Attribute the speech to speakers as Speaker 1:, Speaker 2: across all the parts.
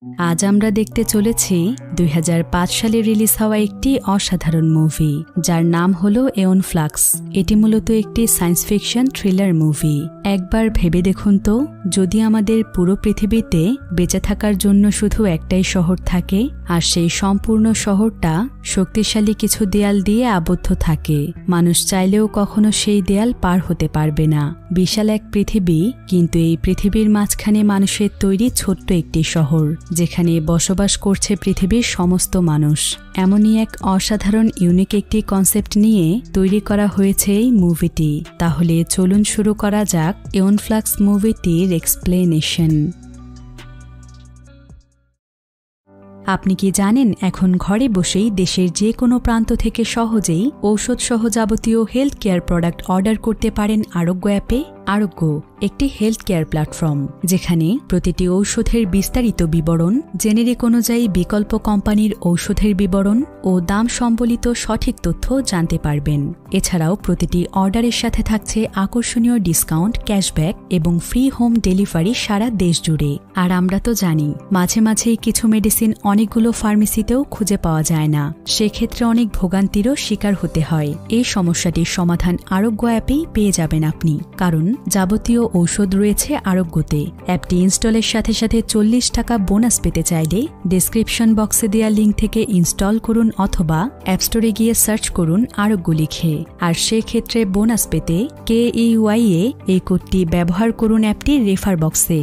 Speaker 1: আজ আমরা দেখতে চলেছি ২০০৫ সালে রিলিজ হওয়া একটি অসাধারণ মুভি যার নাম হলো এওন ফ্লাক্স। এটি মূলত একটি সায়েন্স ফিকশন থ্রিলার মুভি। একবার ভেবে দেখুন তো, যদি আমাদের পুরো পৃথিবীতে বেঁচে থাকার জন্য শুধু একটাই শহর থাকে আর সেই সম্পূর্ণ শহরটা শক্তিশালী কিছু দেয়াল দিয়ে আবদ্ধ থাকে, মানুষ চাইলেও কখনো সেই দেয়াল পার হতে পারবে না। বিশাল এক পৃথিবী, কিন্তু এই পৃথিবীর মাঝখানে মানুষের তৈরি ছোট্ট একটি শহর যেখানে বসবাস করছে পৃথিবীর সমস্ত মানুষ। এমনই এক অসাধারণ ইউনিক একটি কনসেপ্ট নিয়ে তৈরি করা হয়েছে এই মুভিটি। তাহলে চলুন শুরু করা যাক এওন ফ্লাক্স মুভিটির এক্সপ্লেনেশন। আপনি কি জানেন, এখন ঘরে বসেই দেশের যে কোনো প্রান্ত থেকে সহজেই ঔষধ সহ যাবতীয় হেলথ কেয়ার প্রোডাক্ট অর্ডার করতে পারেন আরোগ্য অ্যাপে। আরোগ্য একটি হেলথ কেয়ার প্ল্যাটফর্ম যেখানে প্রতিটি ঔষধের বিস্তারিত বিবরণ, জেনেরিক অনুযায়ী বিকল্প কোম্পানির ঔষধের বিবরণ ও দাম সম্বলিত সঠিক তথ্য জানতে পারবেন। এছাড়াও প্রতিটি অর্ডারের সাথে থাকছে আকর্ষণীয় ডিসকাউন্ট, ক্যাশব্যাক এবং ফ্রি হোম ডেলিভারি সারা দেশ জুড়ে। আর আমরা তো জানি, মাঝে মাঝেই কিছু মেডিসিন অনেকগুলো ফার্মেসিতেও খুঁজে পাওয়া যায় না, সেক্ষেত্রে অনেক ভোগান্তিরও শিকার হতে হয়। এই সমস্যাটির সমাধান আরোগ্য অ্যাপেই পেয়ে যাবেন আপনি, কারণ যাবতীয় ঔষধ রয়েছে আরোগ্যতে। অ্যাপটি ইনস্টলের সাথে সাথে 40 টাকা বোনাস পেতে চাইলে ডেসক্রিপশন বক্সে দেওয়া লিঙ্ক থেকে ইনস্টল করুন অথবা অ্যাপ স্টোরে গিয়ে সার্চ করুন আরোগ্য লিখে। আর সেক্ষেত্রে বোনাস পেতে KEYA এই কোডটি ব্যবহার করুন অ্যাপটির রেফার বক্সে।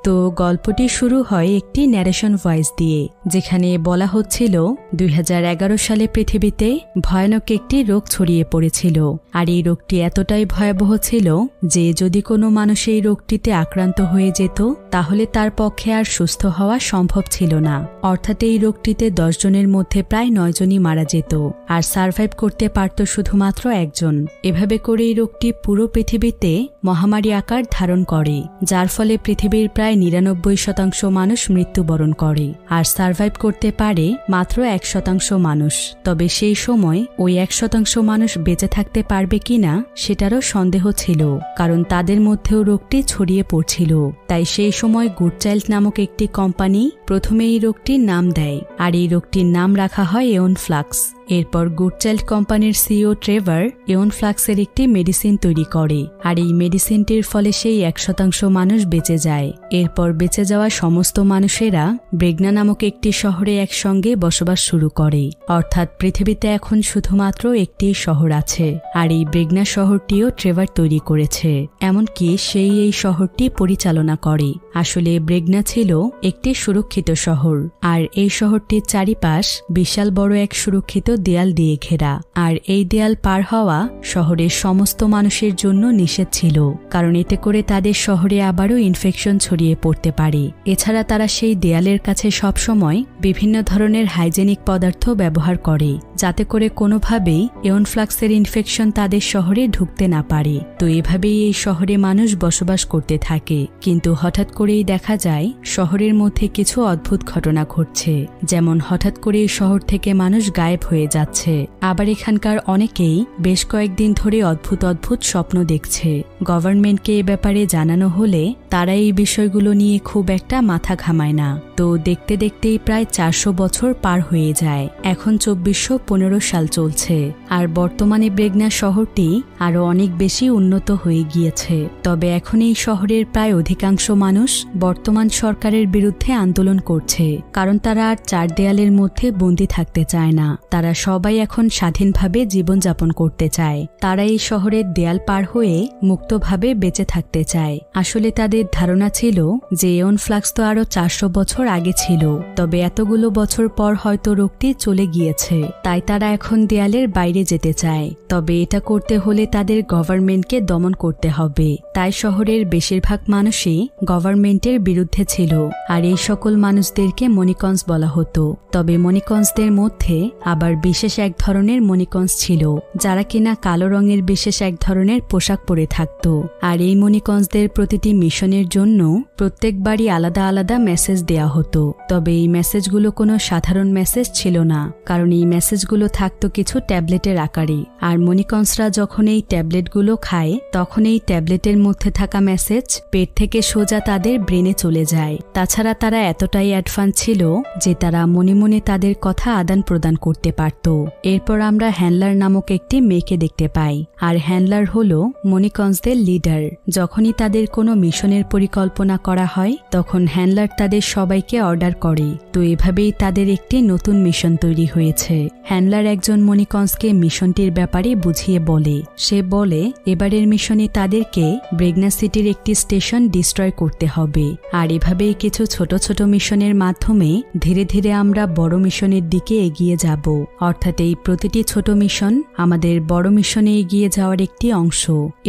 Speaker 1: তো গল্পটি শুরু হয় একটি ন্যারেশন ভয়েস দিয়ে, যেখানে বলা হচ্ছিল ২০১১ সালে পৃথিবীতে ভয়ানক একটি রোগ ছড়িয়ে পড়েছিল। আর এই রোগটি এতটাই ভয়াবহ ছিল যে যদি কোনো মানুষ এই রোগটিতে আক্রান্ত হয়ে যেত তাহলে তার পক্ষে আর সুস্থ হওয়া সম্ভব ছিল না। অর্থাৎ এই রোগটিতে 10 জনের মধ্যে প্রায় 9 জনই মারা যেত, আর সার্ভাইভ করতে পারত শুধুমাত্র একজন। এভাবে করে এই রোগটি পুরো পৃথিবীতে মহামারী আকার ধারণ করে, যার ফলে পৃথিবীর প্রায় 99% মানুষ মৃত্যুবরণ করে, আর সার্ভাইভ করতে পারে মাত্র 1% মানুষ। তবে সেই সময় ওই 1% মানুষ বেঁচে থাকতে পারবে কিনা সেটারও সন্দেহ ছিল, কারণ তাদের মধ্যেও রোগটি ছড়িয়ে পড়ছিল। তাই সেই সময় গুড চাইল্ড নামক একটি কোম্পানি প্রথমে এই রোগটির নাম দেয়, আর এই রোগটির নাম রাখা হয় এওন ফ্লাক্স। এরপর গুড চাইল্ড কোম্পানির সিইও ট্রেভার এওন ফ্লাক্সের একটি মেডিসিন তৈরি করে, আর এই মেডিসিনটির ফলে সেই 1% মানুষ বেঁচে যায়। এরপর বেঁচে যাওয়া সমস্ত মানুষেরা ব্রেগনা নামক একটি শহরে একসঙ্গে বসবাস শুরু করে। অর্থাৎ পৃথিবীতে এখন শুধুমাত্র একটি শহর আছে, আর এই ব্রেগনা শহরটিও ট্রেভার তৈরি করেছে। এমনকি সেই এই শহরটি পরিচালনা করে। আসলে ব্রেগনা ছিল একটি সুরক্ষিত শহর, আর এই শহরটির চারিপাশ বিশাল বড় এক সুরক্ষিত দেয়াল দিয়ে ঘেরা। আর এই দেয়াল পার হওয়া শহরের সমস্ত মানুষের জন্য নিষেধ ছিল, কারণ এতে করে তাদের শহরে আবারও ইনফেকশন ছড়িয়ে পড়তে পারে। এছাড়া তারা সেই দেয়ালের কাছে সবসময় বিভিন্ন ধরনের হাইজেনিক পদার্থ ব্যবহার করে, যাতে করে কোনোভাবেই এওন ফ্লাক্সের ইনফেকশন তাদের শহরে ঢুকতে না পারে। তো এভাবেই এই শহরে মানুষ বসবাস করতে থাকে। কিন্তু হঠাৎ করেই দেখা যায় শহরের মধ্যে কিছু অদ্ভুত ঘটনা ঘটছে, যেমন হঠাৎ করে এই শহর থেকে মানুষ গায়েব হয়ে যাচ্ছে। আবার এখানকার অনেকেই বেশ কয়েকদিন ধরে অদ্ভুত অদ্ভুত স্বপ্ন দেখছে। গভর্নমেন্টকে এ ব্যাপারে জানানো হলে তারা এই বিষয়গুলো নিয়ে খুব একটা মাথা ঘামায় না। তো দেখতে দেখতেই প্রায় 400 বছর পার হয়ে যায়। এখন 2415 সাল চলছে, আর বর্তমানে ব্রেগনা শহরটি আরো অনেক বেশি উন্নত হয়ে গিয়েছে। তবে এখন এই শহরের প্রায় অধিকাংশ মানুষ বর্তমান সরকারের বিরুদ্ধে আন্দোলন করছে, কারণ তারা আর 4 দেয়ালের মধ্যে বন্দী থাকতে চায় না। তারা সবাই এখন স্বাধীনভাবে জীবনযাপন করতে চায়। তারা এই শহরের দেয়াল পার হয়ে মুক্তভাবে বেঁচে থাকতে চায়। আসলে তাদের ধারণা ছিল যে এওন ফ্লাক্স তো আরো 400 বছর আগে ছিল, তবে এতগুলো বছর পর হয়তো রোগটি চলে গিয়েছে, তাই তারা এখন দেয়ালের বাইরে যেতে চায়। তবে এটা করতে হলে তাদের গভর্নমেন্টকে দমন করতে হবে। তাই শহরের বেশিরভাগ মানুষই গভর্নমেন্টের বিরুদ্ধে ছিল, আর এই সকল মানুষদেরকে মনিকন্স বলা হতো। তবে মনিকন্সদের মধ্যে আবার বিশেষ এক ধরনের মনিকন্স ছিল যারা কিনা কালো রঙের বিশেষ এক ধরনের পোশাক পরে থাকত। আর এই মনিকন্সদের প্রতিটি মিশনের জন্য প্রত্যেকবারই আলাদা আলাদা মেসেজ দেয়া হতো। তবে এই মেসেজগুলো কোনো সাধারণ মেসেজ ছিল না, কারণ এই মেসেজগুলো থাকতো কিছু ট্যাবলেটের আকারে। আর মনিকন্সরা যখন এই ট্যাবলেটগুলো খায় তখন এই ট্যাবলেটের মধ্যে থাকা মেসেজ পেট থেকে সোজা তাদের ব্রেনে চলে যায়। তাছাড়া তারা এতটাই অ্যাডভান্স ছিল যে তারা মনে মনে তাদের কথা আদান প্রদান করতে পারত। এরপর আমরা হ্যান্ডলার নামক একটি মেয়েকে দেখতে পাই। আর হ্যান্ডলার হলো মনিকন্সদের লিডার। যখনই তাদের কোনো মিশনের পরিকল্পনা করা হয় তখন হ্যান্ডলার তাদের সবাইকে অর্ডার করে। তো এভাবেই তাদের একটি নতুন মিশন তৈরি হয়েছে। হ্যান্ডলার একজন মনিকন্সকে মিশনটির ব্যাপারে বুঝিয়ে বলে। সে বলে এবারের মিশনে তাদেরকে ব্রেগনা সিটির একটি স্টেশন ডিস্ট্রয় করতে হবে। আর এভাবেই কিছু ছোট ছোট মিশনের মাধ্যমে ধীরে ধীরে আমরা বড় মিশনের দিকে এগিয়ে যাব। অর্থাৎ এই প্রতিটি ছোট মিশন আমাদের বড় মিশনে এগিয়ে যাওয়ার একটি অংশ।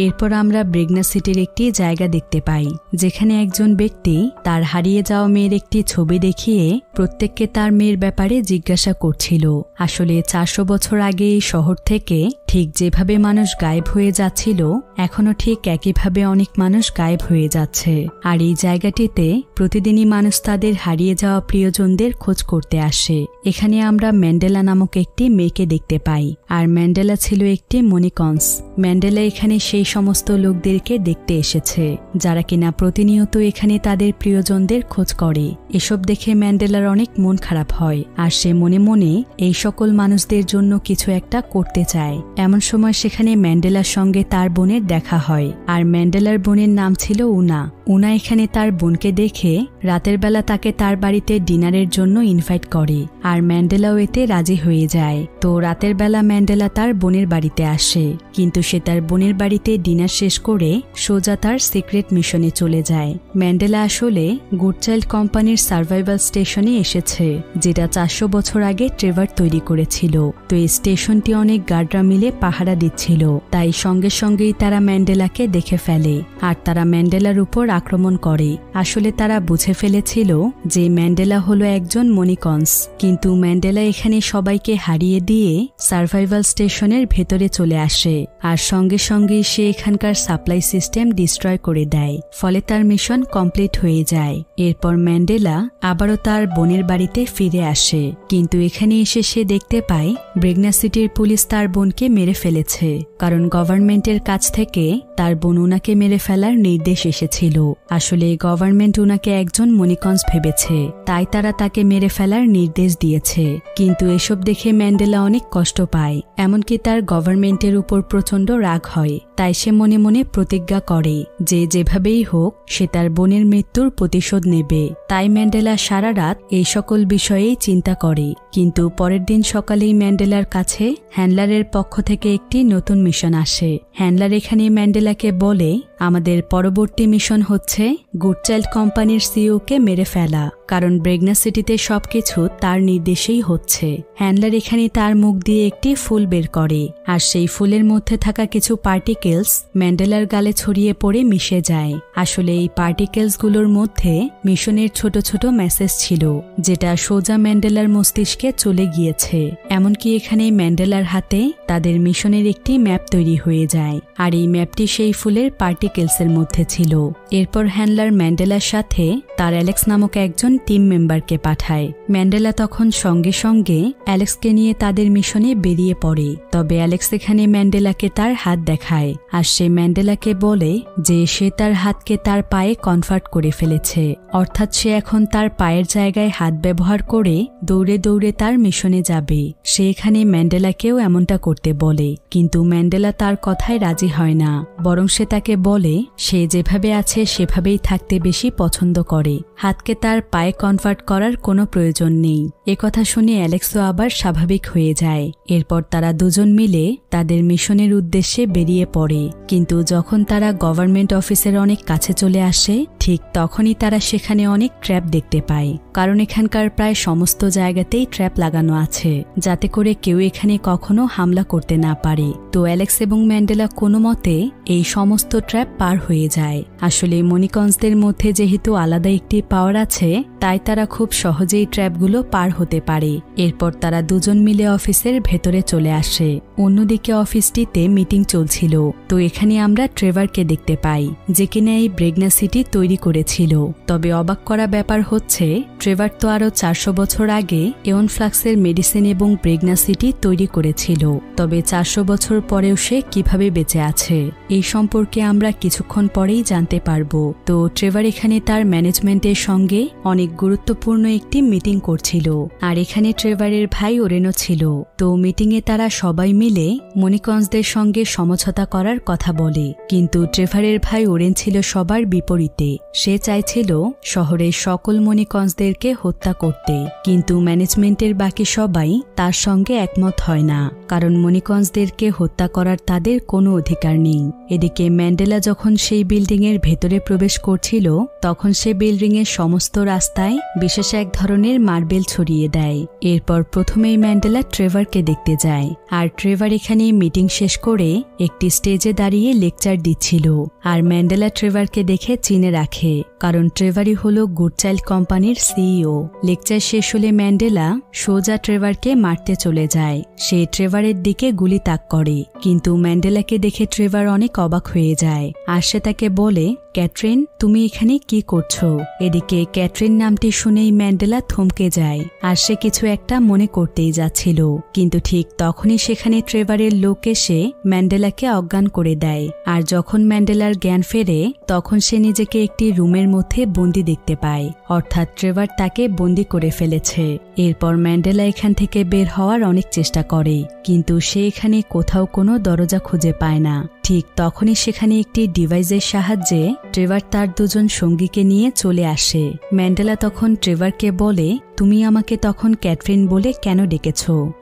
Speaker 1: এরপর আমরা ব্রেগনা সিটির একটি জায়গা দেখতে পাই যেখানে একজন ব্যক্তি তার হারিয়ে যাওয়া মেয়ের একটি ছবি দেখিয়ে প্রত্যেককে তার মেয়ের ব্যাপারে জিজ্ঞাসা করছিল। আসলে 400 বছর আগে এই শহর থেকে ঠিক যেভাবে মানুষ গায়েব হয়ে যাচ্ছিল এখনো ঠিক একইভাবে অনেক মানুষ গায়েব হয়ে যাচ্ছে। আর এই জায়গাটিতে প্রতিদিনই মানুষ তাদের হারিয়ে যাওয়া প্রিয়জনদের খোঁজ করতে আসে। এখানে আমরা ম্যান্ডেলা নামক একটি মেয়েকে দেখতে পাই। আর ম্যান্ডেলা ছিল একটি মনিকন্স। ম্যান্ডেলা এখানে সেই সমস্ত লোকদেরকে দেখতে এসেছে যারা কিনা প্রতিনিয়ত এখানে তাদের প্রিয়জনদের খোঁজ করে। এসব দেখে ম্যান্ডেলার অনেক মন খারাপ হয় আর সে মনে মনে এই সকল মানুষদের জন্য কিছু একটা করতে চায়। এমন সময় সেখানে ম্যান্ডেলার সঙ্গে তার বোনের দেখা হয়। আর ম্যান্ডেলার বোনের নাম ছিল উনা। উনা এখানে তার বোনকে দেখে রাতের বেলা তাকে তার বাড়িতে ডিনারের জন্য ইনভাইট করে। আর ম্যান্ডেলাও এতে রাজি হয়ে যায়। তো রাতের বেলা ম্যান্ডেলা তার বোনের বাড়িতে আসে, কিন্তু সে তার বোনের বাড়িতে ডিনার শেষ করে সোজা তার সিক্রেট মিশনে চলে যায়। ম্যান্ডেলা আসলে গুড চাইল্ড কোম্পানির সার্ভাইভাল স্টেশনে এসেছে, যেটা 400 বছর আগে ট্রেভার তৈরি করেছিল। তো এই স্টেশনটি অনেক গার্ডরা মিলে পাহারা দিচ্ছিল, তাই সঙ্গে সঙ্গেই তারা ম্যান্ডেলাকে দেখে ফেলে আর তারা ম্যান্ডেলার উপর আক্রমণ করে। আসলে তারা বুঝে ফেলেছিল যে ম্যান্ডেলা হলো একজন মনিকন্স, কিন্তু ম্যান্ডেলা এখানে সবাইকে হারিয়ে দিয়ে সার্ভাইভাল স্টেশনের ভেতরে চলে আসে। আর সঙ্গে সঙ্গেই সে এখানকার সাপ্লাই সিস্টেম ডিস্ট্রয় করে দেয়। ফলে তার মিশন কমপ্লিট হয়ে যায়। এরপর ম্যান্ডেলা আবারও তার বোনের বাড়িতে ফিরে আসে, কিন্তু এখানে এসে সে দেখতে পায় ব্রেগনা সিটির পুলিশ তার বোনকে মেরে ফেলেছে, কারণ গভর্নমেন্টের কাছ থেকে তার বোন উনাকে মেরে ফেলার নির্দেশ এসেছিল। আসলে গভর্নমেন্ট উনাকে একজন মনিকন্স ভেবেছে, তাই তারা তাকে মেরে ফেলার নির্দেশ দিয়েছে। কিন্তু এসব দেখে ম্যান্ডেলা অনেক কষ্ট পায়, এমনকি তার গভর্নমেন্টের উপর প্রচন্ড রাগ হয়। তাই সে মনে মনে প্রতিজ্ঞা করে যে যেভাবেই হোক সে তার বোনের মৃত্যুর প্রতিশোধ নেবে। তাই ম্যান্ডেলা সারা রাত এই সকল বিষয়েই চিন্তা করে। কিন্তু পরের দিন সকালেই ম্যান্ডেলার কাছে হ্যান্ডলারের পক্ষ থেকে একটি নতুন মিশন আসে। হ্যান্ডলার এখানে ম্যান্ডেলাকে বলে আমাদের পরবর্তী মিশন হচ্ছে গুড চাইল্ড কোম্পানির সিইওকে মেরে ফেলা, কারণ ব্রেগনা সিটিতে সবকিছু তার নির্দেশেই হচ্ছে। হ্যান্ডলার এখানে তার মুখ দিয়ে একটি ফুল বের করে, আর সেই ফুলের মধ্যে থাকা কিছু পার্টিকেলস ম্যান্ডেলার গালে ছড়িয়ে পড়ে মিশে যায়। আসলে এই পার্টিকেলসগুলোর মধ্যে মিশনের ছোট ছোট মেসেজ ছিল, যেটা সোজা ম্যান্ডেলার মস্তিষ্কে চলে গিয়েছে। এমনকি এখানে ম্যান্ডেলার হাতে তাদের মিশনের একটি ম্যাপ তৈরি হয়ে যায়, আর এই ম্যাপটি সেই ফুলের পার্টিকেলসের মধ্যে ছিল। এরপর হ্যান্ডলার ম্যান্ডেলার সাথে তার অ্যালেক্স নামক একজন টিম মেম্বারকে পাঠায়। ম্যান্ডেলা তখন সঙ্গে সঙ্গে অ্যালেক্সকে নিয়ে তাদের মিশনে বেরিয়ে পড়ে। তবে অ্যালেক্স এখানে ম্যান্ডেলাকে তার হাত দেখায়, আর সে ম্যান্ডেলাকে বলে যে সে তার হাতকে তার পায়ে কনভার্ট করে ফেলেছে, অর্থাৎ সে এখন তার পায়ের জায়গায় হাত ব্যবহার করে দৌড়ে দৌড়ে তার মিশনে যাবে। সে এখানে ম্যান্ডেলাকেও এমনটা করতে বলে, কিন্তু ম্যান্ডেলা তার কথায় রাজি হয় না, বরং সে তাকে বলে সে যেভাবে আছে সেভাবেই থাকতে বেশি পছন্দ করে, হাতকে তার পায়ে কনভার্ট করার কোনো প্রয়োজন নেই। একথা শুনে অ্যালেক্সও আবার স্বাভাবিক হয়ে যায়। এরপর তারা দুজন মিলে তাদের মিশনের উদ্দেশ্যে বেরিয়ে পড়ে। কিন্তু যখন তারা গভর্নমেন্ট অফিসের অনেক কাছে চলে আসে, ঠিক তখনই তারা সেখানে অনেক ট্র্যাপ দেখতে পায়, কারণ এখানকার প্রায় সমস্ত জায়গাতেই ট্র্যাপ লাগানো আছে যাতে করে কেউ এখানে কখনো হামলা করতে না পারে। তো অ্যালেক্স এবং ম্যান্ডেলা কোনো মতে এই সমস্ত ট্র্যাপ পার হয়ে যায়। আসলে মনিকন্সদের মধ্যে যেহেতু আলাদা একটি পাওয়ার আছে, তাই তারা খুব সহজেই ট্র্যাপগুলো পার হতে পারে। এরপর তারা দুজন মিলে অফিসের ভেতরে চলে আসে। অন্যদিকে অফিসটিতে মিটিং চলছিল। তো এখানে আমরা ট্রেভারকে দেখতে পাই, যে কিনা এই ব্রেগনা সিটি তৈরি করেছিল। তবে অবাক করা ব্যাপার হচ্ছে, ট্রেভার তো আরও 400 বছর আগে এওন ফ্লাক্সের মেডিসিন এবং ব্রেগনা সিটি তৈরি করেছিল। তবে 400 বছর পরেও সে কিভাবে বেঁচে আছে, এই সম্পর্কে আমরা কিছুক্ষণ পরেই জানতে পারবো। তো ট্রেভার এখানে তার ম্যানেজমেন্টের সঙ্গে অনেক গুরুত্বপূর্ণ একটি মিটিং করছিল, আর এখানে ট্রেভারের ভাই ওরেনও ছিল। তো মিটিংয়ে তারা সবাই মিলে মনিকন্সদের সঙ্গে সমঝোতা করার কথা বলে, কিন্তু ট্রেভারের ভাই ওরেন ছিল সবার বিপরীতে। সে চাইছিল শহরের সকল মনিকন্সদেরকে হত্যা করতে, কিন্তু ম্যানেজমেন্টের বাকি সবাই তার সঙ্গে একমত হয় না, কারণ মনিকন্সদেরকে হত্যা করার তাদের কোনো অধিকার নেই। এদিকে ম্যান্ডেলা যখন সেই বিল্ডিংয়ের ভেতরে প্রবেশ করছিল, তখন সে বিল্ডিংয়ের সমস্ত রাস্তায় বিশেষ এক ধরনের মার্বেল ছড়িয়ে দেয়। এরপর প্রথমেই ম্যান্ডেলা ট্রেভারকে দেখতে যায়, আর ট্রেভার এখানে মিটিং শেষ করে একটি স্টেজে দাঁড়িয়ে লেকচার দিচ্ছিল। আর ম্যান্ডেলা ট্রেভারকে দেখে চিনে রাখে, কারণ ট্রেভারই হলো গুড চাইল্ড কোম্পানির সিইও। লেকচার শেষ হলে ম্যান্ডেলা সোজা ট্রেভারকে মারতে চলে যায়। সে ট্রেভারের দিকে গুলি তাক করে, কিন্তু ম্যান্ডেলাকে দেখে ট্রেভার অনেক অবাক হয়ে যায়, আর সে তাকে বলে, ক্যাথরিন, তুমি এখানে কি করছো? এদিকে ক্যাথরিন নামটি শুনেই ম্যান্ডেলা থমকে যায়, আর সে কিছু একটা মনে করতেই যাচ্ছিল, কিন্তু ঠিক তখনই সেখানে ট্রেভারের লোক এসে ম্যান্ডেলাকে অজ্ঞান করে দেয়। আর যখন ম্যান্ডেলার জ্ঞান ফেরে, তখন সে নিজেকে একটি রুমের মধ্যে বন্দি দেখতে পায়, অর্থাৎ ট্রেভার তাকে বন্দি করে ফেলেছে। এরপর ম্যান্ডেলা এখান থেকে বের হওয়ার অনেক চেষ্টা করে, কিন্তু সে এখানে কোথাও কোনো দরজা খুঁজে পায় না। ঠিক তখনই সেখানে একটি ডিভাইসের সাহায্যে ট্রেভার তার দুজন সঙ্গীকে নিয়ে চলে আসে। ম্যান্ডেলা তখন ট্রেভারকে বলে, তুমি আমাকে তখন ক্যাথরিন বলে কেন ডেকেছ?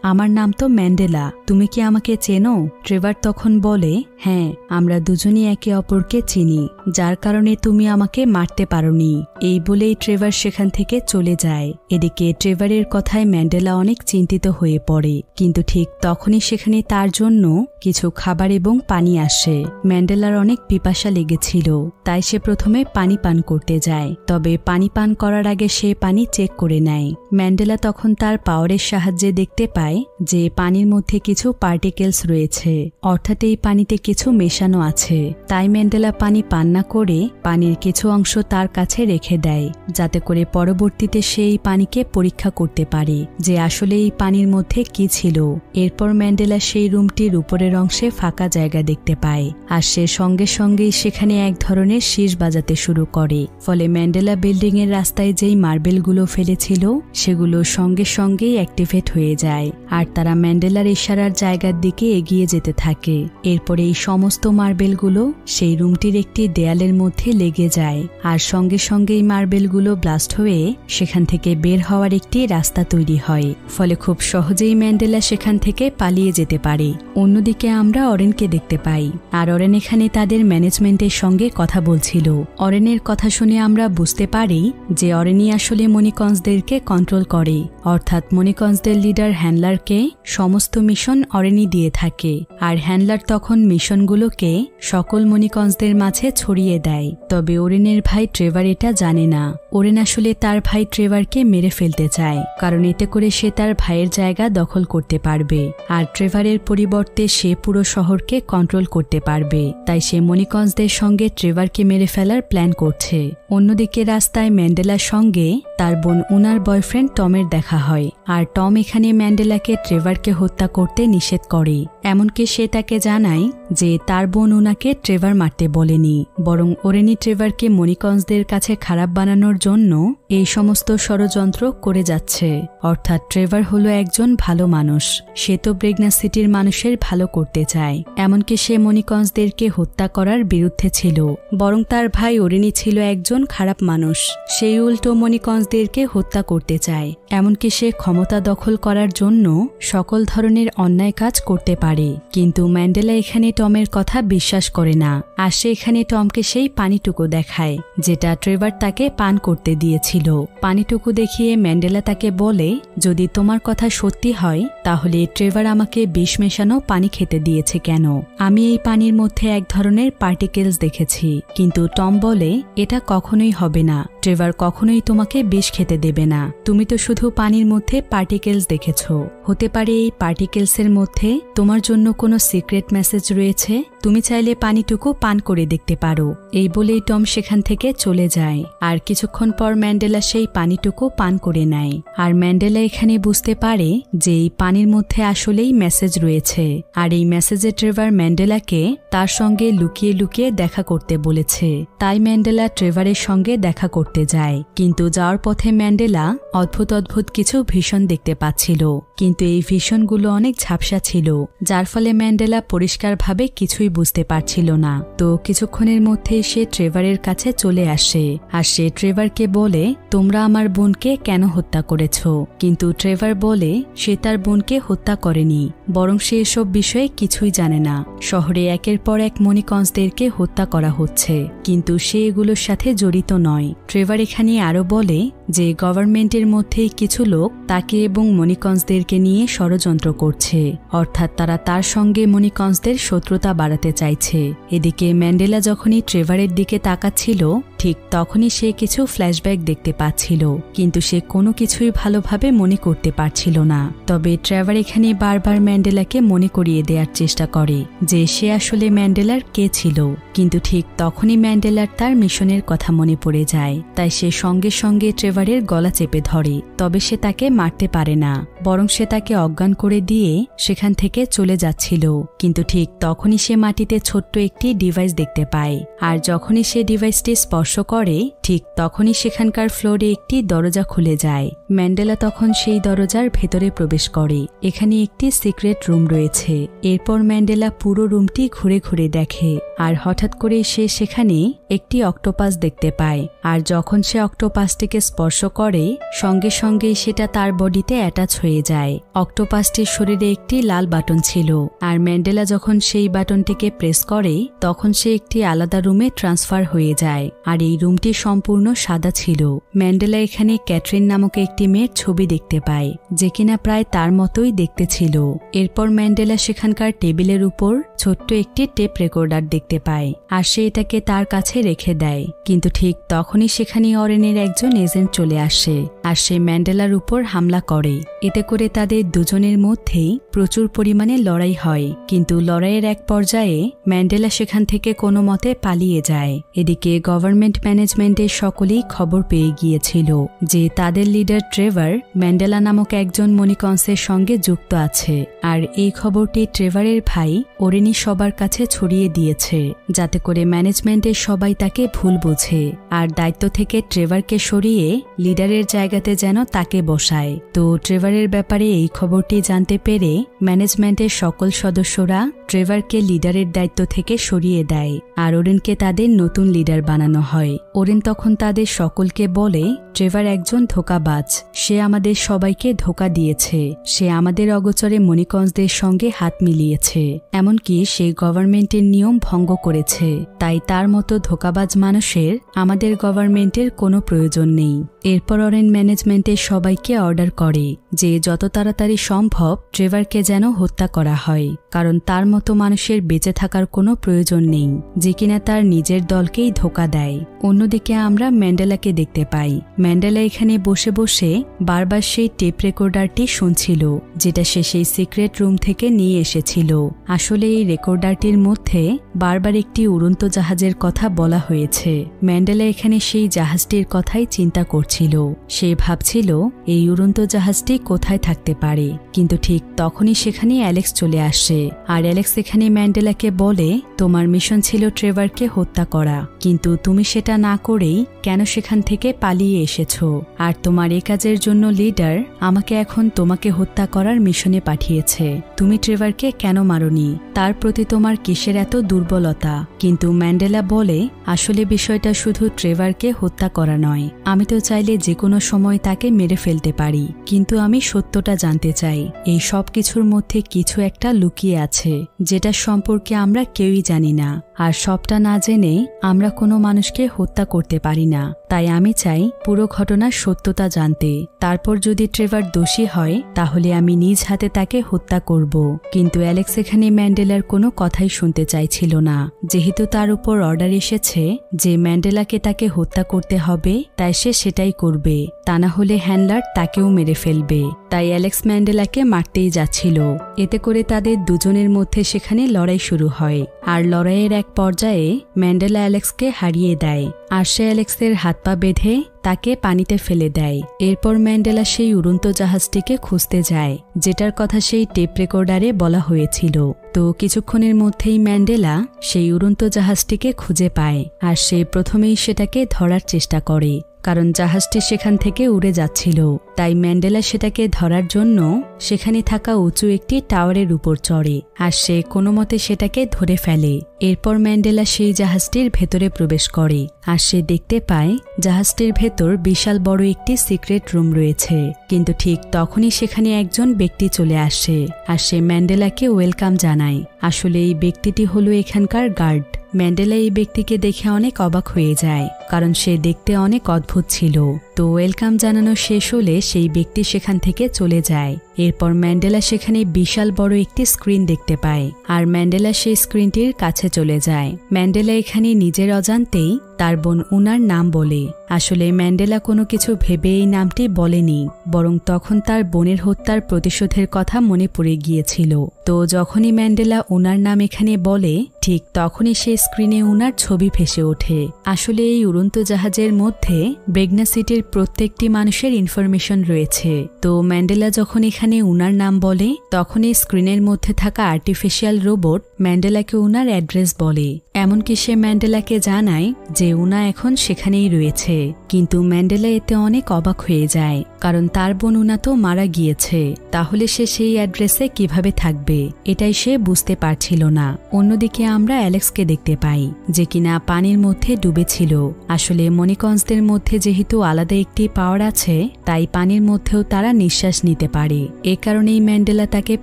Speaker 1: আমার নাম তো ম্যান্ডেলা, তুমি কি আমাকে চেনো? ট্রেভার তখন বলে, হ্যাঁ, আমরা দুজনই একে অপরকে চিনি, যার কারণে তুমি আমাকে মারতে পারোনি। এই বলেই ট্রেভার সেখান থেকে চলে যায়। এদিকে ট্রেভারের কথায় ম্যান্ডেলা অনেক চিন্তিত হয়ে পড়ে, কিন্তু ঠিক তখনই সেখানে তার জন্য কিছু খাবার এবং পানি আসে। ম্যান্ডেলার অনেক পিপাসা লেগেছিল, তাই সে প্রথমে পানি পান করতে যায়। তবে পানি পান করার আগে সে পানি চেক করে নেয়। ম্যান্ডেলা তখন তার পাওয়ারের সাহায্যে দেখতে পায় যে পানির মধ্যে কিছু পার্টিকেলস রয়েছে, অর্থাৎ এই পানিতে কিছু মেশানো আছে। তাই ম্যান্ডেলা পানি পান না করে পানির কিছু অংশ তার কাছে রেখে দেয়, যাতে করে পরবর্তীতে সে এই পানিকে পরীক্ষা করতে পারে যে আসলে এই পানির মধ্যে কি ছিল। এরপর ম্যান্ডেলা সেই রুমটির উপরের অংশে ফাঁকা জায়গা দেখতে পায়, আর সে সঙ্গে সঙ্গেই সেখানে এক ধরনের শীষ বাজাতে শুরু করে। ফলে ম্যান্ডেলা বিল্ডিং এর রাস্তায় যেই মার্বেলগুলো ফেলেছিল, সেগুলো সঙ্গে সঙ্গেই অ্যাক্টিভেট হয়ে যায়, আর তারা ম্যান্ডেলার ইশারার জায়গার দিকে এগিয়ে যেতে থাকে। এরপরে এই সমস্ত মার্বেলগুলো সেই রুমটির একটি দেয়ালের মধ্যে লেগে যায়, আর সঙ্গে সঙ্গেই মার্বেলগুলো ব্লাস্ট হয়ে সেখান থেকে বের হওয়ার একটি রাস্তা তৈরি হয়। ফলে খুব সহজেই ম্যান্ডেলা সেখান থেকে পালিয়ে যেতে পারে। অন্যদিকে আমরা অরেনকে দেখতে পাই, আর অরেন এখানে তাদের ম্যানেজমেন্টের সঙ্গে কথা বলছিল। অরেনের কথা শুনে আমরা বুঝতে পারি যে অরেনই আসলে মনিকন্সদেরকে কন্ট্রোল করে, অর্থাৎ মনিকন্সদের লিডার হ্যান্ডলারকে সমস্ত মিশন অরেনই দিয়ে থাকে, আর হ্যান্ডলার তখন মিশনগুলোকে সকল মনিকন্সদের মাঝে ছড়িয়ে দেয়। তবে ওরেনের ভাই ট্রেভার এটা জানে না। ওরেন আসলে তার ভাই ট্রেভারকে মেরে ফেলতে চায়, কারণ এতে করে সে তার ভাইয়ের জায়গা দখল করতে পারবে, আর ট্রেভারের পরিবর্তে সে পুরো শহরকে কন্ট্রোল করতে পারবে। তাই সে মনিকন্সদের সঙ্গে ট্রেভারকে মেরে ফেলার প্ল্যান করছে। অন্যদিকে রাস্তায় ম্যান্ডেলার সঙ্গে তার বোন উনার বয়ফ্রেন্ড টমের দেখা হয়, আর টম এখানে ম্যান্ডেলাকে ট্রেভারকে হত্যা করতে নিষেধ করে। এমনকি সে তাকে জানায় যে তার বোন উনাকে ট্রেভার মারতে বলেনি, বরং ওরেনি ট্রেভারকে মনিকন্সদের কাছে খারাপ বানানোর জন্য এই সমস্ত ষড়যন্ত্র করে যাচ্ছে। অর্থাৎ ট্রেভার হলো একজন ভালো মানুষ, সে তো ব্রেগনা সিটির মানুষের ভালো করতে চায়। এমনকি সে মনিকন্সদেরকে হত্যা করার বিরুদ্ধে ছিল, বরং তার ভাই ওরেনি ছিল একজন খারাপ মানুষ, সেই উল্টো মনিকন্সদেরকে হত্যা করতে চায়। এমনকি সে ক্ষমতা দখল করার জন্য সকল ধরনের অন্যায় কাজ করতে পারে। কিন্তু ম্যান্ডেলা এখানে টমের কথা বিশ্বাস করে না আর সে এখানে টমকে সেই পানিটুকু দেখায় যেটা ট্রেভার তাকে পান করতে দিয়েছিল। পানিটুকু দেখিয়ে ম্যান্ডেলা তাকে বলে, যদি তোমার কথা সত্যি হয় তাহলে ট্রেভার আমাকে বিষ মেশানো পানি খেতে দিয়েছে কেন? আমি এই পানির মধ্যে এক ধরনের পার্টিকেলস দেখেছি। কিন্তু টম বলে, এটা কখনোই হবে না, ট্রেভার কখনোই তোমাকে বিষ খেতে দেবে না। তুমি তো শুধু পানির মধ্যে পার্টিকেলস দেখেছ, হতে পারে এই পার্টিকেলসের মধ্যে তোমার জন্য কোনো সিক্রেট মেসেজ রয়েছে, তুমি চাইলে পানিটুকু পান করে দেখতে পারো। এই বলেই টম সেখান থেকে চলে যায়। আর কিছুক্ষণ পর ম্যান্ডেলা সেই পানিটুকু পান করে নেয়। আর ম্যান্ডেলা এখানে বুঝতে পারে যে এই পানির মধ্যে আসলেই মেসেজ রয়েছে। আর এই মেসেজে ট্রেভার ম্যান্ডেলাকে তার সঙ্গে লুকিয়ে লুকিয়ে দেখা করতে বলেছে। তাই ম্যান্ডেলা ট্রেভারের সঙ্গে দেখা করতে যায়। কিন্তু যাওয়ার পথে ম্যান্ডেলা অদ্ভুত অদ্ভুত কিছু ভিশন দেখতে পাচ্ছিল। কিন্তু এই ভিশনগুলো অনেক ঝাপসা ছিল, যার ফলে ম্যান্ডেলা পরিষ্কারভাবে কিছুই বুঝতে পারছিল না। তো কিছুক্ষণের মধ্যে সে ট্রেভারের কাছে চলে আসে আর সে ট্রেভারকে বলে, তোমরা আমার বোনকে কেন হত্যা করেছ? কিন্তু ট্রেভার বলে সে তার বোনকে হত্যা করেনি, বরং সে এসব বিষয়ে কিছুই জানে না। শহরে একের পর এক মনিকন্সদেরকে হত্যা করা হচ্ছে, কিন্তু সে এগুলোর সাথে জড়িত নয়। ট্রেভার এখানে আরো বলে যে গভর্নমেন্টের মধ্যেই কিছু লোক তাকে এবং মনিকন্সদেরকে নিয়ে ষড়যন্ত্র করছে, অর্থাৎ তারা তার সঙ্গে মনিকন্সদের শত্রুতা বাড়াতে চাইছে। এদিকে ম্যান্ডেলা যখনই ট্রেভারের দিকে তাকাচ্ছিল ঠিক তখনই সে কিছু ফ্ল্যাশব্যাক দেখতে পাচ্ছিল, কিন্তু সে কোনো কিছুই ভালোভাবে মনে করতে পারছিল না। তবে ট্রেভার এখানে বারবার ম্যান্ডেলাকে মনে করিয়ে দেওয়ার চেষ্টা করে যে সে আসলে ম্যান্ডেলার কে ছিল। কিন্তু ঠিক তখনই ম্যান্ডেলার তার মিশনের কথা মনে পড়ে যায়। তাই সে সঙ্গে সঙ্গে ট্রেভারের গলা চেপে ধরে। তবে সে তাকে মারতে পারে না, বরং সে তাকে অজ্ঞান করে দিয়ে সেখান থেকে চলে যাচ্ছিল। কিন্তু ঠিক তখনই সে মাটিতে ছোট্ট একটি ডিভাইস দেখতে পায়। আর যখনই সে ডিভাইসটি স্পর্শ করে ঠিক তখনই সেখানকার ফ্লোরে একটি দরজা খুলে যায়। ম্যান্ডেলা তখন সেই দরজার ভেতরে প্রবেশ করে। এখানে একটি সিক্রেট রুম রয়েছে। এরপর ম্যান্ডেলা পুরো রুমটি ঘুরে ঘুরে দেখে। আর হঠাৎ করে সে সেখানে একটি অক্টোপাস দেখতে পায়। আর যখন সে অক্টোপাসটিকে স্পর্শ করে সঙ্গে সঙ্গেই সেটা তার বডিতে অ্যাটাচ হয়ে যায়। অক্টোপাসটির শরীরে একটি লাল বাটন ছিল। আর ম্যান্ডেলা যখন সেই বাটনটিকে প্রেস করে তখন সে একটি আলাদা রুমে ট্রান্সফার হয়ে যায়। আর এই রুমটি সম্পূর্ণ সাদা ছিল। ম্যান্ডেলা এখানে ক্যাটরিন নামক একটি মেয়ের ছবি দেখতে পায়, যে কিনা প্রায় তার মতোই দেখতে ছিল। এরপর ম্যান্ডেলা সেখানকার টেবিলের উপর ছোট্ট একটি টেপ রেকর্ডার দেখতে পায়। আর সে এটাকে তার কাছে রেখে দেয়। কিন্তু ঠিক তখনই সেখানে অরেনের একজন এজেন্ট চলে আসে। আর সে ম্যান্ডেলার উপর হামলা করে। এতে করে তাদের দুজনের মধ্যেই প্রচুর পরিমাণে লড়াই হয়। কিন্তু লড়াইয়ের এক পর্যায়ে ম্যান্ডেলা সেখান থেকে কোনো মতে পালিয়ে যায়। এদিকে গভর্নমেন্ট ম্যানেজমেন্টের সকলেই খবর পেয়ে গিয়েছিল যে তাদের লিডার ট্রেভার ম্যান্ডেলা নামক একজন মনিকন্সের সঙ্গে যুক্ত আছে। আর এই খবরটি ট্রেভারের ভাই ওরেনি সবার কাছে ছড়িয়ে দিয়েছে, যাতে করে ম্যানেজমেন্টের সবাই তাকে ভুল বোঝে আর দায়িত্ব থেকে ট্রেভারকে সরিয়ে লিডারের জায়গাতে যেন তাকে বসায়। তো ট্রেভারের ব্যাপারে এই খবরটি জানতে পেরে ম্যানেজমেন্টের সকল সদস্যরা ট্রেভারকে লিডারের দায়িত্ব থেকে সরিয়ে দেয়। আর ওরেনকে তাদের নতুন লিডার বানানো হয়। ওরেন তখন তাদের সকলকে বলে, ট্রেভার একজন ধোঁকাবাজ, সে আমাদের সবাইকে ধোঁকা দিয়েছে, সে আমাদের অগোচরে মনিকন্সদের সঙ্গে হাত মিলিয়েছে, এমনকি সে গভর্নমেন্টের নিয়ম ভঙ্গ করেছে। তাই তার মতো ধোঁকাবাজ মানুষের আমাদের গভর্নমেন্টের কোনো প্রয়োজন নেই। এরপর ওরেন ম্যানেজমেন্টের সবাইকে অর্ডার করে যে যত তাড়াতাড়ি সম্ভব ট্রেভারকে যেন হত্যা করা হয়, কারণ তার মতো মানুষের বেঁচে থাকার কোনো প্রয়োজন নেই, যে কিনা তার নিজের দলকেই ধোঁকা দেয়। অন্যদিকে আমরা ম্যান্ডেলাকে দেখতে পাই। ম্যান্ডেলা এখানে বসে বসে বারবার সেই টেপ রেকর্ডারটি শুনছিল, যেটা সে সেই সিক্রেট রুম থেকে নিয়ে এসেছিল। আসলে এই রেকর্ডারটির মধ্যে বারবার একটি উড়ন্ত জাহাজের কথা বলা হয়েছে। ম্যান্ডেলা এখানে সেই জাহাজটির কথাই চিন্তা করছিল। সে ভাবছিল এই উড়ন্ত জাহাজটি কোথায় থাকতে পারে। কিন্তু ঠিক তখনই সেখানে অ্যালেক্স চলে আসে। আর অ্যালেক্স এখানে ম্যান্ডেলাকে বলে, তোমার মিশন ছিল ট্রেভারকে হত্যা করা, কিন্তু তুমি সেটা না করেই কেন সেখান থেকে পালিয়ে এসেছো? আর তোমার এ কাজের জন্য লিডার আমাকে এখন তোমাকে হত্যা করার মিশনে পাঠিয়েছে। তুমি ট্রেভারকে কেন মারোনি? তার প্রতি তোমার কিসের এত দুর্বলতা? কিন্তু ম্যান্ডেলা বলে, আসলে বিষয়টা শুধু ট্রেভারকে হত্যা করা নয়, আমি তো চাইলে চাইলে যে কোনো সময় তাকে মেরে ফেলতে পারি, কিন্তু আমি সত্যটা জানতে চাই। এই সব কিছুর মধ্যে কিছু একটা লুকিয়ে আছে যেটা সম্পর্কে আমরা কেউই জানি না, আর সবটা না জেনে আমরা কোনো মানুষকে হত্যা করতে পারি না। তাই আমি চাই পুরো ঘটনার সত্যতা জানতে। তারপর যদি ট্রেভার দোষী হয় তাহলে আমি নিজ হাতে তাকে হত্যা করব। কিন্তু অ্যালেক্স এখানে ম্যান্ডেলার কোনো কথাই শুনতে চাইছিল না। যেহেতু তার উপর অর্ডার এসেছে যে ম্যান্ডেলাকে তাকে হত্যা করতে হবে, তাই সে সেটাই করবে, তা না হলে হ্যান্ডলার তাকেও মেরে ফেলবে। তাই অ্যালেক্স ম্যান্ডেলাকে মারতেই যাচ্ছিল। এতে করে তাদের দুজনের মধ্যে সেখানে লড়াই শুরু হয়, আর লড়াইয়ের এক পর্যায়ে ম্যান্ডেলা অ্যালেক্সকে হারিয়ে দেয়, আর সে অ্যালেক্সের হাত পা বেঁধে তাকে পানিতে ফেলে দেয়। এরপর ম্যান্ডেলা সেই উড়ন্ত জাহাজটিকে খুঁজতে যায়, যেটার কথা সেই টেপ রেকর্ডারে বলা হয়েছিল। তো কিছুক্ষণের মধ্যেই ম্যান্ডেলা সেই উড়ন্ত জাহাজটিকে খুঁজে পায়, আর সে প্রথমেই সেটাকে ধরার চেষ্টা করে, কারণ জাহাজটি সেখান থেকে উড়ে যাচ্ছিল। তাই ম্যান্ডেলা সেটাকে ধরার জন্য সেখানে থাকা উঁচু একটি টাওয়ারের উপর চড়ে, আর সে কোনো মতে সেটাকে ধরে ফেলে। এরপর ম্যান্ডেলা সেই জাহাজটির ভেতরে প্রবেশ করে, আর সে দেখতে পায় জাহাজটির ভেতর বিশাল বড় একটি সিক্রেট রুম রয়েছে। কিন্তু ঠিক তখনই সেখানে একজন ব্যক্তি চলে আসে, আর সে ম্যান্ডেলাকে ওয়েলকাম জানায়। আসলে এই ব্যক্তিটি হলো এখানকার গার্ড। ম্যান্ডেলা এই ব্যক্তিকে দেখে অনেক অবাক হয়ে যায়, কারণ সে দেখতে অনেক অদ্ভুত ছিল। তো ওয়েলকাম জানানো শেষ হলে সেই ব্যক্তি সেখান থেকে চলে যায়। এরপর ম্যান্ডেলা সেখানে বিশাল বড় একটি স্ক্রিন দেখতে পায়, আর ম্যান্ডেলা সেই স্ক্রিনটির কাছে চলে যায়। ম্যান্ডেলা এখানে নিজের অজান্তেই তার বোন উনার নাম বলে। আসলে ম্যান্ডেলা কোনো কিছু ভেবে এই নামটি বলেনি, বরং তখন তার বোনের হত্যার প্রতিশোধের কথা মনে পড়ে গিয়েছিল। তো যখনই ম্যান্ডেলা উনার নাম এখানে বলে, ঠিক তখনই সেই স্ক্রিনে উনার ছবি ভেসে ওঠে। আসলে এই উড়ন্ত জাহাজের মধ্যে ব্রেগনা সিটির প্রত্যেকটি মানুষের ইনফরমেশন রয়েছে। তো ম্যান্ডেলা যখন এখানে উনার নাম বলে, তখন এই স্ক্রিনের মধ্যে থাকা আর্টিফিশিয়াল রোবট ম্যান্ডেলাকে উনার অ্যাড্রেস বলে। এমনকি সে ম্যান্ডেলাকে জানায় যে উনা এখন সেখানেই রয়েছে। কিন্তু ম্যান্ডেলা এতে অনেক অবাক হয়ে যায়, কারণ তার বোন উনা তো মারা গিয়েছে, তাহলে সে সেই অ্যাড্রেসে কিভাবে থাকবে, এটাই সে বুঝতে পারছিল না। অন্যদিকে আমরা অ্যালেক্সকে দেখতে পাই, যে কিনা পানির মধ্যে ডুবেছিল। আসলে মনিকন্সদের মধ্যে যেহেতু আলাদা একটি পাওয়ার আছে, তাই পানির মধ্যেও তারা নিঃশ্বাস নিতে পারে। এ কারণেই ম্যান্ডেলা তাকে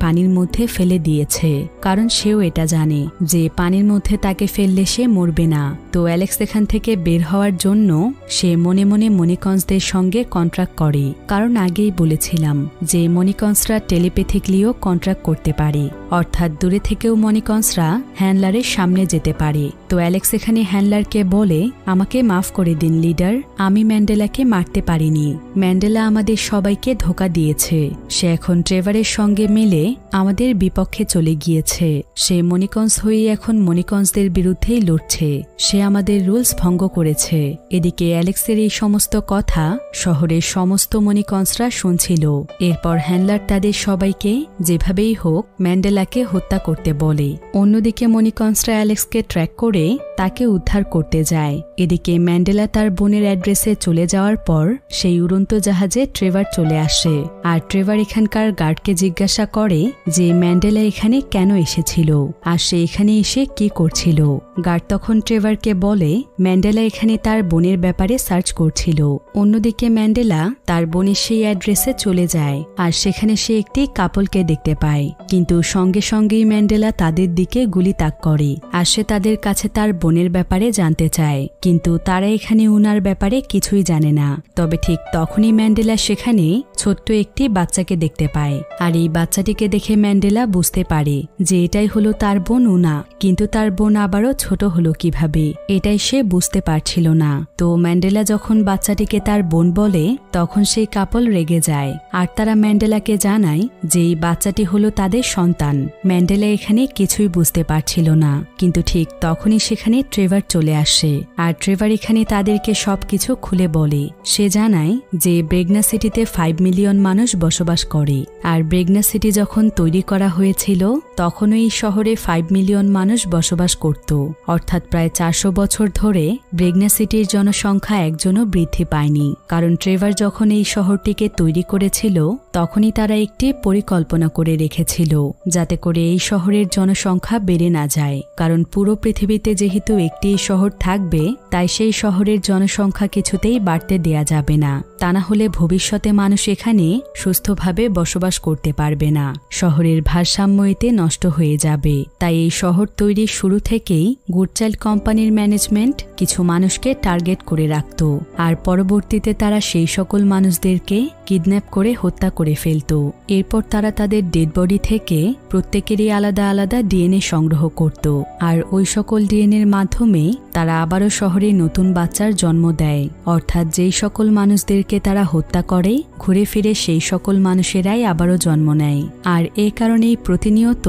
Speaker 1: পানির মধ্যে ফেলে দিয়েছে, কারণ সেও এটা জানে যে পানির মধ্যে তাকে ফেললে সে মরবে না। তো অ্যালেক্স এখান থেকে বের হওয়ার জন্য সে মনে মনে মনিকন্সদের সঙ্গে কন্ট্রাক্ট করে, কারণ আগেই বলেছিলাম যে মনিকন্সরা টেলিপ্যাথিকলিও কন্ট্রাক্ট করতে পারে, অর্থাৎ দূরে থেকেও মনিকন্সরা হ্যান্ডলারের সামনে যেতে পারে। তো অ্যালেক্স এখানে হ্যান্ডলারকে বলে, আমাকে মাফ করে দিন লিডার, আমি ম্যান্ডেলাকে মারতে পারিনি। ম্যান্ডেলা আমাদের সবাইকে ধোঁকা দিয়েছে। সে এখন ট্রেভারের সঙ্গে মিলে আমাদের বিপক্ষে চলে গিয়েছে। সে মনিকন্স হয়ে এখন মনিকন্সদের বিরুদ্ধেই লড়ছে। সে আমাদের রুলস ভঙ্গ করেছে। এদিকে অ্যালেক্সের এই সমস্ত কথা শহরের সমস্ত মনিকন্সরা শুনছিল। এরপর হ্যান্ডলার তাদের সবাইকে যেভাবেই হোক ম্যান্ডেলাকে হত্যা করতে বলে। অন্যদিকে মনিকন্সরা অ্যালেক্সকে ট্র্যাক করে তাকে উদ্ধার করতে যায়। এদিকে ম্যান্ডেলা তার বোনের অ্যাড্রেসে চলে যাওয়ার পর সেই উড়ন্ত জাহাজে ট্রেভার চলে আসে, আর ট্রেভার এখানকার গার্ডকে জিজ্ঞাসা করে যে ম্যান্ডেলা এখানে কেন এসেছিল, আর সে এখানে এসে কি করছিল। গার্ড তখন ট্রেভারকে বলে ম্যান্ডেলা এখানে তার বোনের ব্যাপারে সার্চ করছিল। অন্যদিকে ম্যান্ডেলা তার বোনের সেই অ্যাড্রেসে চলে যায়, আর সেখানে সে একটি কাপলকে দেখতে পায়। কিন্তু সঙ্গে সঙ্গেই ম্যান্ডেলা তাদের দিকে গুলি তাক করে, আর সে তাদের কাছে তার বোনের ব্যাপারে জানতে চায়। কিন্তু তারা এখানে উনার ব্যাপারে কিছুই জানে না। তবে ঠিক তখনই ম্যান্ডেলা সেখানে ছোট্ট একটি বাচ্চাকে দেখতে পায়, আর এই বাচ্চাটিকে দেখে ম্যান্ডেলা বুঝতে পারে যে এটাই হলো তার বোন উনা। কিন্তু তার বোন আবারও ছোট হলো কিভাবে, এটাই সে বুঝতে পারছিল না। তো ম্যান্ডেলা যখন বাচ্চাটিকে তার বোন বলে, তখন সেই কাপল রেগে যায়, আর তারা ম্যান্ডেলাকে জানায় যে এই বাচ্চাটি হলো তাদের সন্তান। ম্যান্ডেলা এখানে কিছুই বুঝতে পারছিল না। কিন্তু ঠিক তখনই সেখানে ট্রেভার চলে আসে, আর ট্রেভার এখানে তাদেরকে সবকিছু খুলে বলে। সে জানায় যে ব্রেগনা সিটিতে 5 মিলিয়ন মানুষ বসবাস করে, আর ব্রেগনা সিটি যখন তৈরি করা হয়েছিল তখনও এই শহরে 5 মিলিয়ন মানুষ বসবাস করত, অর্থাৎ প্রায় 400 বছর ধরে ব্রেগনা সিটির জনসংখ্যা একজনও বৃদ্ধি পায়নি। কারণ ট্রেভার যখন এই শহরটিকে তৈরি করেছিল তখনই তারা একটি পরিকল্পনা করে রেখেছিল যাতে করে এই শহরের জনসংখ্যা বেড়ে না যায়। কারণ পুরো পৃথিবীতে যেহেতু একটি শহর থাকবে, তাই সেই শহরের জনসংখ্যা কিছুতেই বাড়তে দেয়া যাবে না। তা না হলে ভবিষ্যতে মানুষ এখানে সুস্থভাবে বসবাস করতে পারবে না। শহরের ভারসাম্য এতে নষ্ট হয়ে যাবে। তাই এই শহর তৈরির শুরু থেকেই গুডচাইল্ড কোম্পানির ম্যানেজমেন্ট কিছু মানুষকে টার্গেট করে রাখত, আর পরবর্তীতে তারা সেই সকল মানুষদেরকে কিডন্যাপ করে হত্যা করে ফেলত। এরপর তারা তাদের ডেড বডি থেকে প্রত্যেকেরই আলাদা আলাদা ডিএনএ সংগ্রহ করত, আর ওই সকল ডিএনএর মাধ্যমে তারা আবারও শহরে নতুন বাচ্চার জন্ম দেয়। অর্থাৎ যেই সকল মানুষদেরকে তারা হত্যা করে ঘুরে ফিরে সেই সকল মানুষেরাই আবারও জন্ম নেয়। আর এই কারণেই প্রতিনিয়ত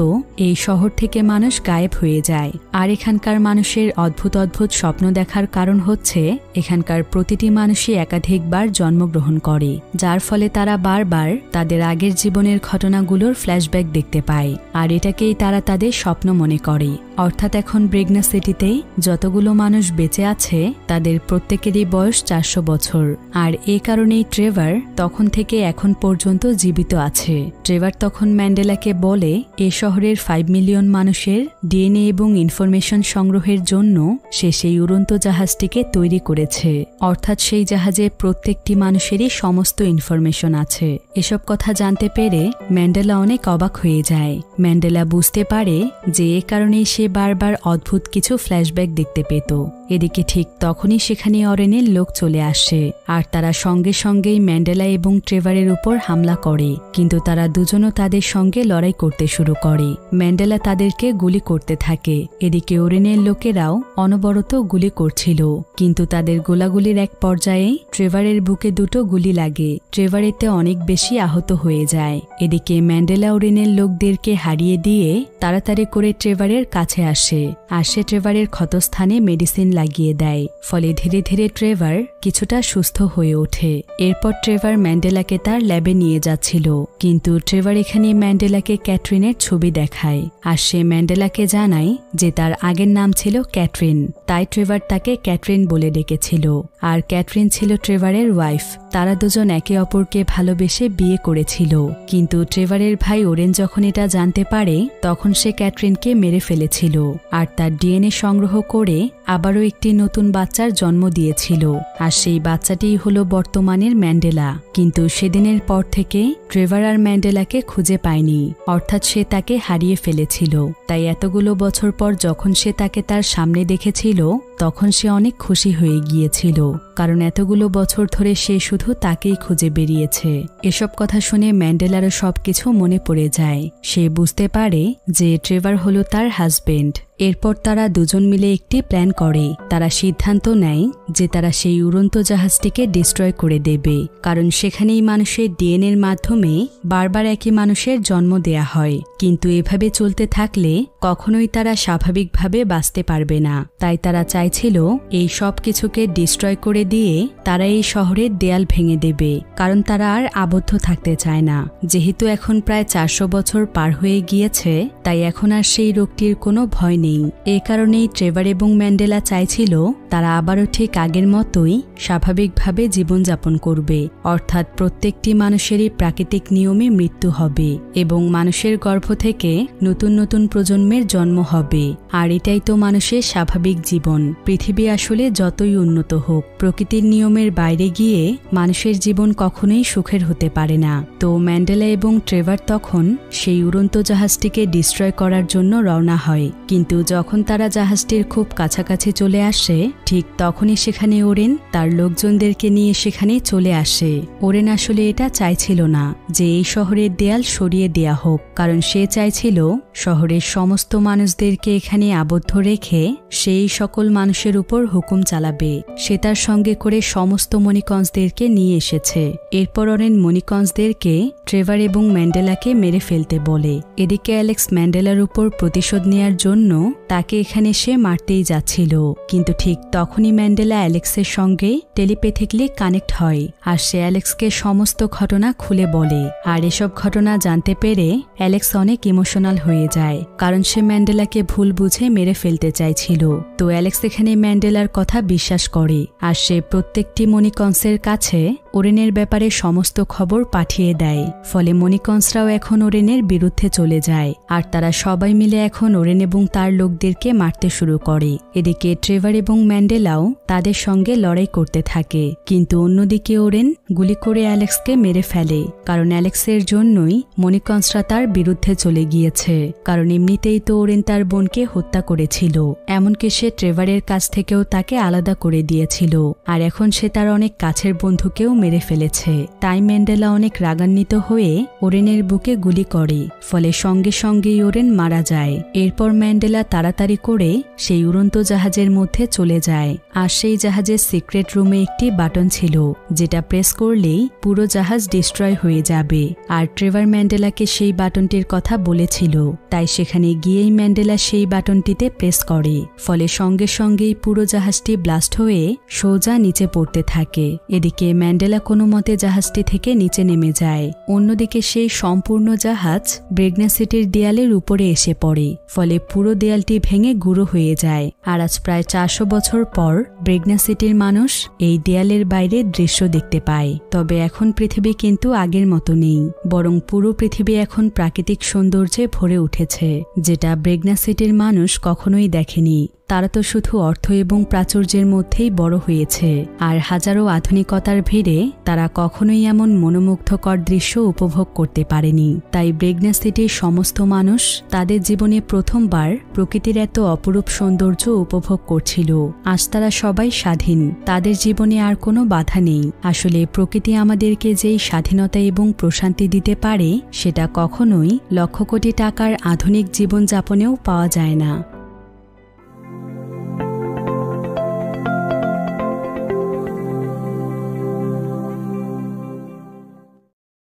Speaker 1: এই শহর থেকে মানুষ গায়েব হয়ে যায়। আর এখানকার মানুষের অদ্ভুত অদ্ভুত স্বপ্ন দেখার কারণ হচ্ছে এখানকার প্রতিটি মানুষই একাধিকবার জন্মগ্রহণ করে, যার ফলে তারা বারবার তাদের আগের জীবনের ঘটনাগুলোর ফ্ল্যাশব্যাক দেখতে পায়, আর এটাকেই তারা তাদের স্বপ্ন মনে করে। অর্থাৎ এখন ব্রেগনা সিটিতে যতগুলো মানুষ বেঁচে আছে তাদের প্রত্যেকেরই বয়স 400 বছর। আর এই কারণেই ট্রেভার তখন থেকে এখন পর্যন্ত জীবিত আছে। ট্রেভার তখন ম্যান্ডেলাকে বলে এ শহরের 5 মিলিয়ন মানুষের ডিএনএ এবং ইনফরমেশন সংগ্রহের জন্য সে সেই উড়ন্ত জাহাজটিকে তৈরি করেছে। অর্থাৎ সেই জাহাজে প্রত্যেকটি মানুষেরই সমস্ত ইনফরমেশন আছে। এসব কথা জানতে পেরে ম্যান্ডেলা অনেক অবাক হয়ে যায়। ম্যান্ডেলা বুঝতে পারে যে এ কারণেই সে বারবার অদ্ভুত কিছু ফ্ল্যাশব্যাক দেখতে পেত। এদিকে ঠিক তখনই সেখানে অরেনের লোক চলে আসে, আর তারা সঙ্গে সঙ্গেই ম্যান্ডেলা এবং ট্রেভারের উপর হামলা করে। কিন্তু তারা দুজনও তাদের সঙ্গে লড়াই করতে শুরু করে। ম্যান্ডেলা তাদেরকে গুলি করতে থাকে, এদিকে অরেনের লোকেরাও অনবরত গুলি করছিল। কিন্তু তাদের গোলাগুলির এক পর্যায়ে ট্রেভারের বুকে দুটো গুলি লাগে। ট্রেভার এতে অনেক বেশি আহত হয়ে যায়। এদিকে ম্যান্ডেলা অরেনের লোকদেরকে হারিয়ে দিয়ে তাড়াতাড়ি করে ট্রেভারের কাছে আসে, আর সে ট্রেভারের ক্ষতস্থানে মেডিসিন লাগিয়ে দেয়। ফলে ধীরে ধীরে ট্রেভার কিছুটা সুস্থ হয়ে ওঠে। এরপর ট্রেভার ম্যান্ডেলাকে তার ল্যাবে নিয়ে যাচ্ছিল, কিন্তু ট্রেভার এখানে ম্যান্ডেলাকে ক্যাটরিনের ছবি দেখায়, আর সে ম্যান্ডেলাকে জানায় যে তার আগের নাম ছিল ক্যাটরিন, তাই ট্রেভার তাকে ক্যাটরিন বলে ডেকেছিল। আর ক্যাটরিন ছিল ট্রেভারের ওয়াইফ। তারা দুজন একে অপরকে ভালোবেসে বিয়ে করেছিল। কিন্তু ট্রেভারের ভাই ওরেন যখন এটা জানতে পারে তখন সে ক্যাটরিনকে মেরে ফেলেছিল, আর তার ডিএনএ সংগ্রহ করে আবারও একটি নতুন বাচ্চার জন্ম দিয়েছিল। আর সেই বাচ্চাটিই হলো বর্তমানের ম্যান্ডেলা। কিন্তু সেদিনের পর থেকে ট্রেভার আর ম্যান্ডেলাকে খুঁজে পায়নি, অর্থাৎ সে তাকে হারিয়ে ফেলেছিল। তাই এতগুলো বছর পর যখন সে তাকে তার সামনে দেখেছিল তখন সে অনেক খুশি হয়ে গিয়েছিল, কারণ এতগুলো বছর ধরে সে শুধু তাকেই খুঁজে বেরিয়েছে। এসব কথা শুনে ম্যান্ডেলারও সবকিছু মনে পড়ে যায়। সে বুঝতে পারে যে ট্রেভার হলো তার হাজবেন্ড। এরপর তারা দুজন মিলে একটি প্ল্যান করে। তারা সিদ্ধান্ত নেয় যে তারা সেই উড়ন্ত জাহাজটিকে ডিস্ট্রয় করে দেবে, কারণ সেখানেই মানুষের ডিএনএর মাধ্যমে বারবার একই মানুষের জন্ম দেয়া হয়। কিন্তু এভাবে চলতে থাকলে কখনোই তারা স্বাভাবিকভাবে বাঁচতে পারবে না। তাই তারা চাইছিল এই সব কিছুকে ডিস্ট্রয় করে দিয়ে তারা এই শহরের দেয়াল ভেঙে দেবে, কারণ তারা আর আবদ্ধ থাকতে চায় না। যেহেতু এখন প্রায় 400 বছর পার হয়ে গিয়েছে, তাই এখন আর সেই রোগটির কোনো ভয় নেই। এই কারণেই ট্রেভার এবং ম্যান্ডেলা চাইছিল তারা আবারও ঠিক আগের মতোই স্বাভাবিকভাবে জীবনযাপন করবে, অর্থাৎ প্রত্যেকটি মানুষেরই প্রাকৃতিক নিয়মে মৃত্যু হবে এবং মানুষের গর্ভ থেকে নতুন নতুন প্রজন্মের জন্ম হবে। আর এটাই তো মানুষের স্বাভাবিক জীবন। পৃথিবী আসলে যতই উন্নত হোক, প্রকৃতির নিয়মের বাইরে গিয়ে মানুষের জীবন কখনোই সুখের হতে পারে না। তো ম্যান্ডেলা এবং ট্রেভার তখন সেই উড়ন্ত জাহাজটিকে ডিস্ট্রয় করার জন্য রওনা হয়। কিন্তু যখন তারা জাহাজটির খুব কাছাকাছি চলে আসে ঠিক তখনই সেখানে ওরেন তার লোকজনদেরকে নিয়ে সেখানে চলে আসে। ওরেন আসলে এটা চাইছিল না যে এই শহরের দেয়াল সরিয়ে দেয়া হোক, কারণ সে চাইছিল শহরের সমস্ত মানুষদেরকে এখানে আবদ্ধ রেখে সেই সকল মানুষের উপর হুকুম চালাবে। সে তার সঙ্গে করে সমস্ত মণিকঞ্জদেরকে নিয়ে এসেছে। এরপর ওরেন মণিকঞ্জদেরকে ট্রেভার এবং ম্যান্ডেলাকে মেরে ফেলতে বলে। এদিকে অ্যালেক্স ম্যান্ডেলার উপর প্রতিশোধ নেয়ার জন্য তাকে এখানে সে মারতেই যাচ্ছিল, কিন্তু ঠিক তখনই ম্যান্ডেলা অ্যালেক্সের সঙ্গে টেলিপ্যাথিকলি কানেক্ট হয়, আর সে অ্যালেক্সকে সমস্ত ঘটনা খুলে বলে। আর এসব ঘটনা জানতে পেরে অ্যালেক্স অনেক ইমোশনাল হয়ে যায়, কারণ সে ম্যান্ডেলাকে ভুল বুঝে মেরে ফেলতে চাইছিল। তো অ্যালেক্স এখানে ম্যান্ডেলার কথা বিশ্বাস করে, আর সে প্রত্যেকটি মণিকঞ্জের কাছে ওরেনের ব্যাপারে সমস্ত খবর পাঠিয়ে দেয়। ফলে মনিকন্সরাও এখন ওরেনের বিরুদ্ধে চলে যায়, আর তারা সবাই মিলে এখন ওরেন এবং তার লোকদেরকে মারতে শুরু করে। এদিকে ট্রেভার এবং ম্যান্ডেলাও তাদের সঙ্গে লড়াই করতে থাকে, কিন্তু অন্যদিকে ওরেন গুলি করে অ্যালেক্সকে মেরে ফেলে, কারণ অ্যালেক্সের জন্যই মনিকন্সরা তার বিরুদ্ধে চলে গিয়েছে, কারণ এমনিতেই তো ওরেন তার বোনকে হত্যা করেছিল, এমনকি সে ট্রেভারের কাছ থেকেও তাকে আলাদা করে দিয়েছিল, আর এখন সে তার অনেক কাছের বন্ধুকেও মেরে ফেলেছে। তাই ম্যান্ডেলা অনেক রাগান্বিত হয়ে ওরেনের বুকে গুলি করে, ফলে সঙ্গে সঙ্গেই ওরেন মারা যায়। এরপর ম্যান্ডেলা তাড়াতাড়ি করে সেই উড়ন্ত জাহাজের মধ্যে চলে যায়, আর সেই জাহাজের সিক্রেট রুমে একটি বাটন ছিল, যেটা প্রেস করলেই পুরো জাহাজ ডিস্ট্রয় হয়ে যাবে, আর ট্রেভার ম্যান্ডেলাকে সেই বাটনটির কথা বলেছিল। তাই সেখানে গিয়েই ম্যান্ডেলা সেই বাটনটিতে প্রেস করে, ফলে সঙ্গে সঙ্গেই পুরো জাহাজটি ব্লাস্ট হয়ে সোজা নিচে পড়তে থাকে। এদিকে ম্যান্ডেলা কোনো মতে জাহাজটি থেকে নিচে নেমে যায়। অন্যদিকে সেই সম্পূর্ণ জাহাজ ব্রেগনা সিটির দেয়ালের উপরে এসে পড়ে, ফলে পুরো দেয়ালটি ভেঙে গুঁড়ো হয়ে যায়। আর আজ প্রায় 400 বছর পর ব্রেগনা সিটির মানুষ এই দেয়ালের বাইরে দৃশ্য দেখতে পায়। তবে এখন পৃথিবী কিন্তু আগের মতো নেই, বরং পুরো পৃথিবী এখন প্রাকৃতিক সৌন্দর্যে ভরে উঠেছে, যেটা ব্রেগনা সিটির মানুষ কখনোই দেখেনি। তারা তো শুধু অর্থ এবং প্রাচুর্যের মধ্যেই বড় হয়েছে, আর হাজারো আধুনিকতার ভিড়ে তারা কখনোই এমন মনোমুগ্ধকর দৃশ্য উপভোগ করতে পারেনি। তাই ব্রেগনা সিটির সমস্ত মানুষ তাদের জীবনে প্রথমবার প্রকৃতির এত অপরূপ সৌন্দর্য উপভোগ করছিল। আজ তারা সবাই স্বাধীন, তাদের জীবনে আর কোনো বাধা নেই। আসলে প্রকৃতি আমাদেরকে যেই স্বাধীনতা এবং প্রশান্তি দিতে পারে, সেটা কখনোই লক্ষ কোটি টাকার আধুনিক জীবনযাপনেও পাওয়া যায় না।